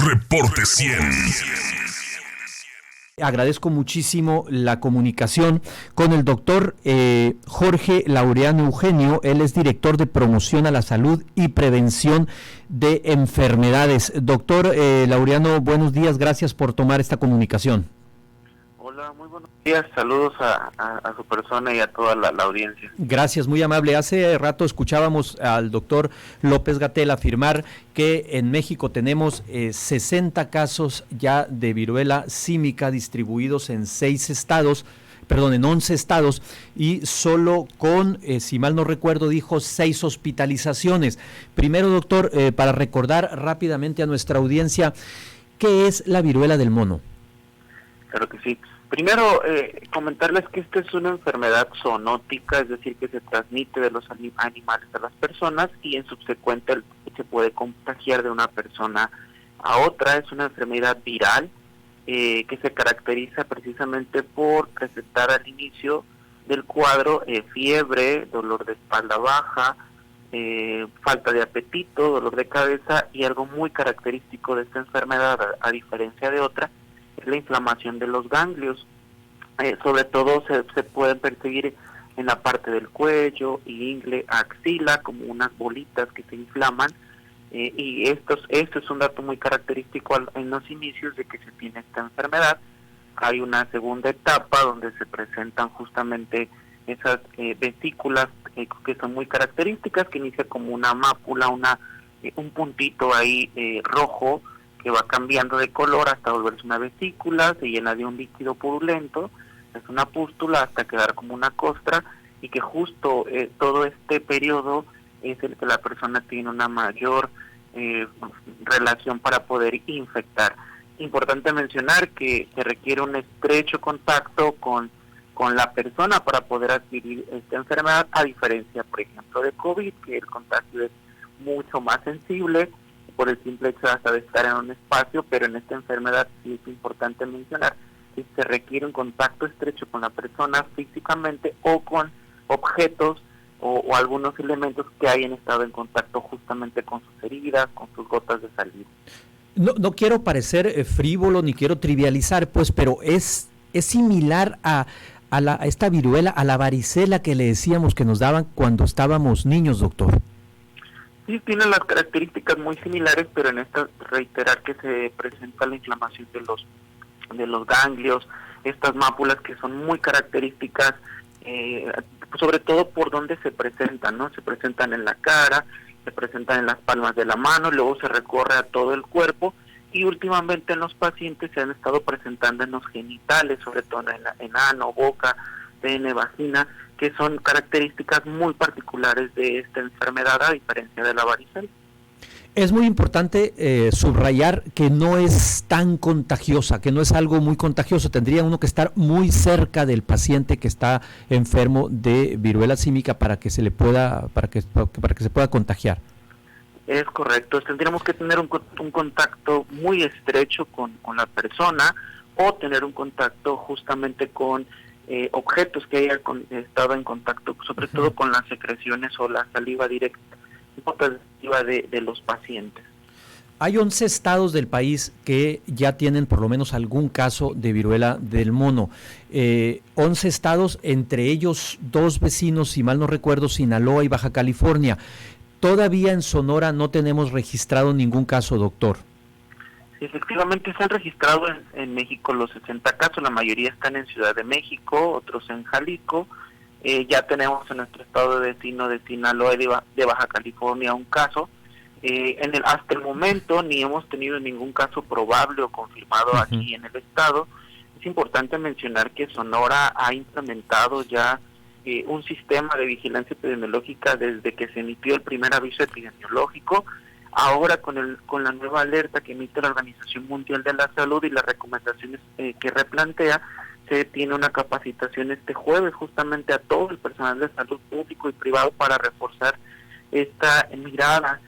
Reporte 100. Agradezco muchísimo la comunicación con el doctor Jorge Laureano Eugenio. Él es director de promoción a la salud y prevención de enfermedades. Doctor Laureano, buenos días, gracias por tomar esta comunicación. Hola, muy buenos días, saludos a su persona y a toda la audiencia. Gracias, muy amable. Hace rato escuchábamos al doctor López-Gatell afirmar que en México tenemos 60 casos ya de viruela símica distribuidos en 11 estados y solo con, si mal no recuerdo, dijo 6 hospitalizaciones. Primero, doctor, para recordar rápidamente a nuestra audiencia, ¿qué es la viruela del mono? Claro que sí. Primero, comentarles que esta es una enfermedad zoonótica, es decir, que se transmite de los animales a las personas y en subsecuente se puede contagiar de una persona a otra. Es una enfermedad viral que se caracteriza precisamente por presentar al inicio del cuadro fiebre, dolor de espalda baja, falta de apetito, dolor de cabeza, y algo muy característico de esta enfermedad, a diferencia de otra, es la inflamación de los ganglios. Sobre todo se pueden percibir en la parte del cuello, ingle, axila, como unas bolitas que se inflaman, y esto es un dato muy característico en los inicios de que se tiene esta enfermedad. Hay una segunda etapa donde se presentan justamente esas vesículas que son muy características, que inicia como una mácula, un puntito ahí rojo, que va cambiando de color hasta volverse una vesícula, se llena de un líquido purulento, es una pústula hasta quedar como una costra, y que justo todo este periodo es el que la persona tiene una mayor relación para poder infectar. Importante mencionar que se requiere un estrecho contacto con la persona para poder adquirir esta enfermedad, a diferencia, por ejemplo, de COVID, que el contagio es mucho más sensible por el simple hecho hasta de estar en un espacio, pero en esta enfermedad sí es importante mencionar que se requiere un contacto estrecho con la persona físicamente o con objetos o algunos elementos que hayan estado en contacto justamente con sus heridas, con sus gotas de saliva. No quiero parecer frívolo ni quiero trivializar, pues, pero es similar a esta viruela, a la varicela que le decíamos que nos daban cuando estábamos niños, doctor. Sí, tiene las características muy similares, pero en esta reiterar que se presenta la inflamación de los ganglios, estas máculas que son muy características, sobre todo por donde se presentan, ¿no? Se presentan en la cara, se presentan en las palmas de la mano, luego se recorre a todo el cuerpo, y últimamente en los pacientes se han estado presentando en los genitales, sobre todo en ano, boca, pene, vagina, que son características muy particulares de esta enfermedad, a diferencia de la varicela. Es muy importante subrayar que no es tan contagiosa, que no es algo muy contagioso. Tendría uno que estar muy cerca del paciente que está enfermo de viruela símica para que se pueda contagiar. Es correcto. Tendríamos que tener un contacto muy estrecho con la persona, o tener un contacto justamente con objetos que hayan estado en contacto, sobre todo con las secreciones o la saliva directa de los pacientes. Hay 11 estados del país que ya tienen por lo menos algún caso de viruela del mono. 11 estados, entre ellos 2 vecinos, si mal no recuerdo, Sinaloa y Baja California. Todavía en Sonora no tenemos registrado ningún caso, doctor. Efectivamente se han registrado en México los 60 casos, la mayoría están en Ciudad de México, otros en Jalisco. Ya tenemos en nuestro estado de vecino de Sinaloa y de Baja California un caso. Hasta el momento ni hemos tenido ningún caso probable o confirmado aquí en el estado. Es importante mencionar que Sonora ha implementado ya un sistema de vigilancia epidemiológica desde que se emitió el primer aviso epidemiológico. Ahora con la nueva alerta que emite la Organización Mundial de la Salud y las recomendaciones que replantea, se tiene una capacitación este jueves justamente a todo el personal de salud público y privado para reforzar esta mirada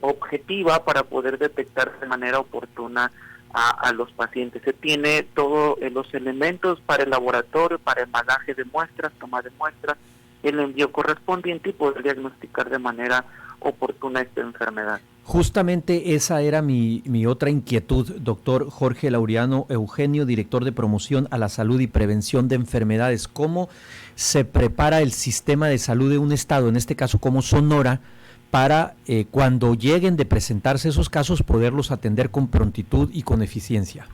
objetiva para poder detectar de manera oportuna a los pacientes. Se tiene todos los elementos para el laboratorio, para el bagaje de muestras, toma de muestras, el envío correspondiente y poder diagnosticar de manera oportuna esta enfermedad. Justamente esa era mi otra inquietud, doctor Jorge Laureano Eugenio, director de promoción a la salud y prevención de enfermedades. ¿Cómo se prepara el sistema de salud de un estado, en este caso como Sonora, para cuando lleguen de presentarse esos casos poderlos atender con prontitud y con eficiencia?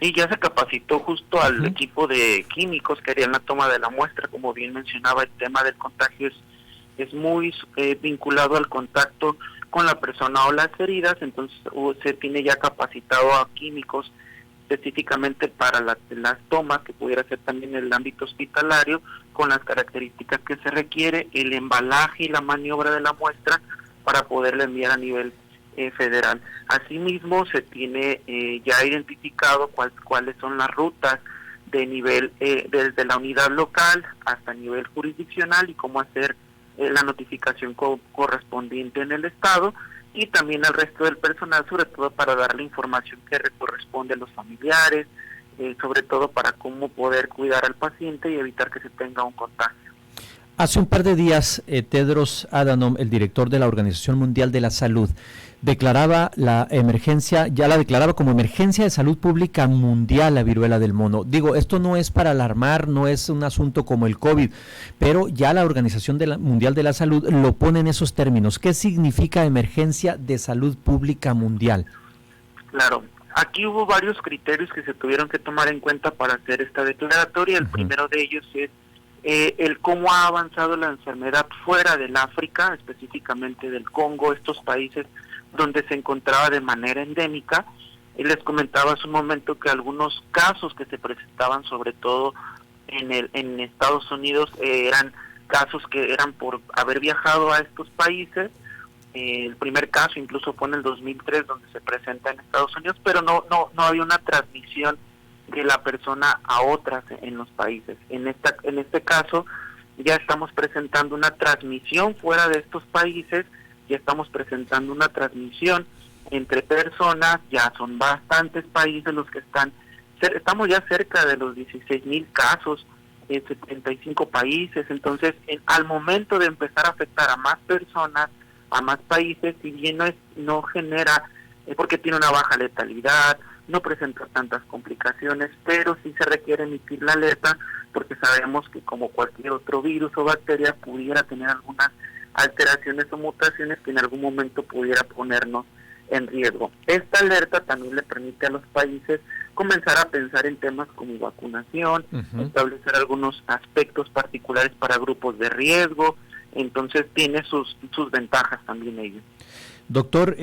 Sí, ya se capacitó justo al equipo de químicos que harían la toma de la muestra. Como bien mencionaba, el tema del contagio es muy vinculado al contacto con la persona o las heridas, entonces se tiene ya capacitado a químicos específicamente para las tomas, que pudiera ser también en el ámbito hospitalario, con las características que se requiere, el embalaje y la maniobra de la muestra para poderla enviar a nivel federal. Asimismo, se tiene ya identificado cuáles son las rutas de nivel desde la unidad local hasta nivel jurisdiccional y cómo hacer la notificación correspondiente en el estado, y también al resto del personal, sobre todo para darle información que corresponde a los familiares, sobre todo para cómo poder cuidar al paciente y evitar que se tenga un contagio. Hace un par de días, Tedros Adhanom, el director de la Organización Mundial de la Salud, declaraba la emergencia, ya la declaraba como emergencia de salud pública mundial la viruela del mono. Digo, esto no es para alarmar, no es un asunto como el COVID, pero ya la Organización Mundial de la Salud lo pone en esos términos. ¿Qué significa emergencia de salud pública mundial? Claro, aquí hubo varios criterios que se tuvieron que tomar en cuenta para hacer esta declaratoria. El primero de ellos es el cómo ha avanzado la enfermedad fuera del África, específicamente del Congo, estos países donde se encontraba de manera endémica. Y les comentaba hace un momento que algunos casos que se presentaban, sobre todo en Estados Unidos, eran casos que eran por haber viajado a estos países. El primer caso incluso fue en el 2003, donde se presenta en Estados Unidos, pero no había una transmisión de la persona a otras en los países. En este caso ya estamos presentando una transmisión fuera de estos países, ya estamos presentando una transmisión entre personas, ya son bastantes países los que estamos ya cerca de los 16,000 casos en 75 países. Entonces, al momento de empezar a afectar a más personas, a más países, si bien no genera, porque tiene una baja letalidad, no presenta tantas complicaciones, pero sí se requiere emitir la alerta, porque sabemos que como cualquier otro virus o bacteria pudiera tener algunas alteraciones o mutaciones que en algún momento pudiera ponernos en riesgo. Esta alerta también le permite a los países comenzar a pensar en temas como vacunación, establecer algunos aspectos particulares para grupos de riesgo. Entonces tiene sus ventajas también ello. Doctor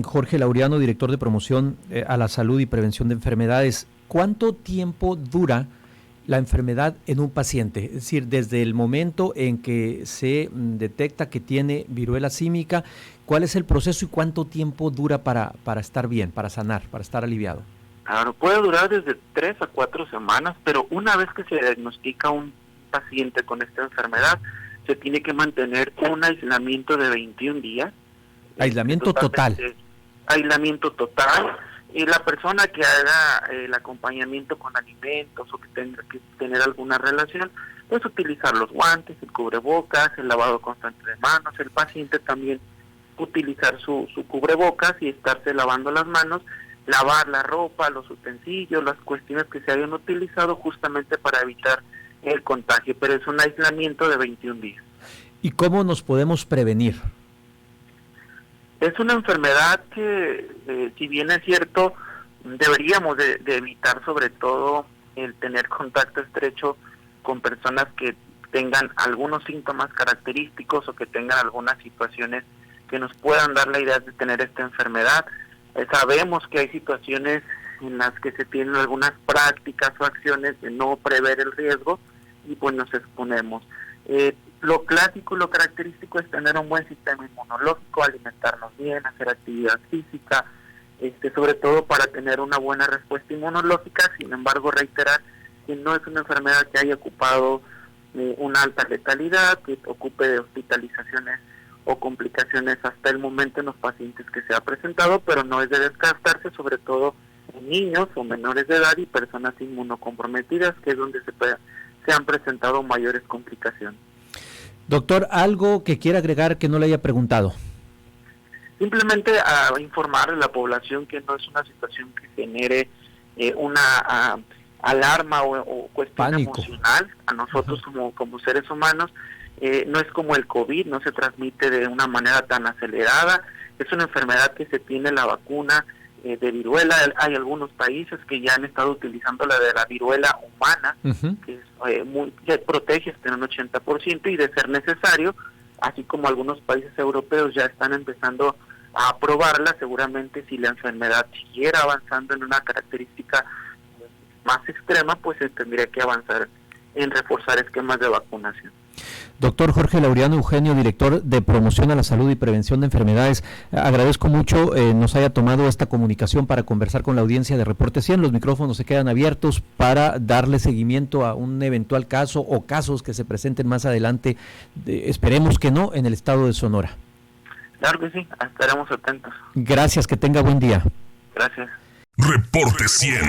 Jorge Laureano, director de promoción a la salud y prevención de enfermedades, ¿cuánto tiempo dura la enfermedad en un paciente? Es decir, desde el momento en que se detecta que tiene viruela símica, ¿cuál es el proceso y cuánto tiempo dura para estar bien, para sanar, para estar aliviado? Claro, puede durar desde 3 a 4 semanas, pero una vez que se diagnostica un paciente con esta enfermedad, se tiene que mantener un aislamiento de 21 días. Aislamiento total. Aislamiento total. Y la persona que haga el acompañamiento con alimentos o que tenga que tener alguna relación, pues utilizar los guantes, el cubrebocas, el lavado constante de manos. El paciente también utilizar su cubrebocas y estarse lavando las manos, lavar la ropa, los utensilios, las cuestiones que se hayan utilizado justamente para evitar el contagio, pero es un aislamiento de 21 días. ¿Y cómo nos podemos prevenir? Es una enfermedad que, si bien es cierto, deberíamos de evitar sobre todo el tener contacto estrecho con personas que tengan algunos síntomas característicos o que tengan algunas situaciones que nos puedan dar la idea de tener esta enfermedad. Sabemos que hay situaciones en las que se tienen algunas prácticas o acciones de no prever el riesgo y pues nos exponemos. Lo clásico y lo característico es tener un buen sistema inmunológico, alimentarnos bien, hacer actividad física, sobre todo para tener una buena respuesta inmunológica. Sin embargo, reiterar que no es una enfermedad que haya ocupado una alta letalidad, que ocupe de hospitalizaciones o complicaciones hasta el momento en los pacientes que se ha presentado, pero no es de descartarse, sobre todo en niños o menores de edad y personas inmunocomprometidas, que es donde se han presentado mayores complicaciones. Doctor, ¿algo que quiera agregar que no le haya preguntado? simplemente a informar a la población que no es una situación que genere una alarma o cuestión pánico emocional a nosotros como seres humanos. No es como el COVID, no se transmite de una manera tan acelerada, es una enfermedad que se tiene la vacuna de viruela. Hay algunos países que ya han estado utilizando la de la viruela humana, que es que protege hasta un 80%, y de ser necesario, así como algunos países europeos ya están empezando a aprobarla, seguramente si la enfermedad siguiera avanzando en una característica más extrema, pues se tendría que avanzar en reforzar esquemas de vacunación. Doctor Jorge Laureano Eugenio, director de Promoción a la Salud y Prevención de Enfermedades, agradezco mucho nos haya tomado esta comunicación para conversar con la audiencia de Reporte 100. Los micrófonos se quedan abiertos para darle seguimiento a un eventual caso o casos que se presenten más adelante, esperemos que no, en el estado de Sonora. Claro que sí, estaremos atentos. Gracias, que tenga buen día. Gracias. Reporte 100.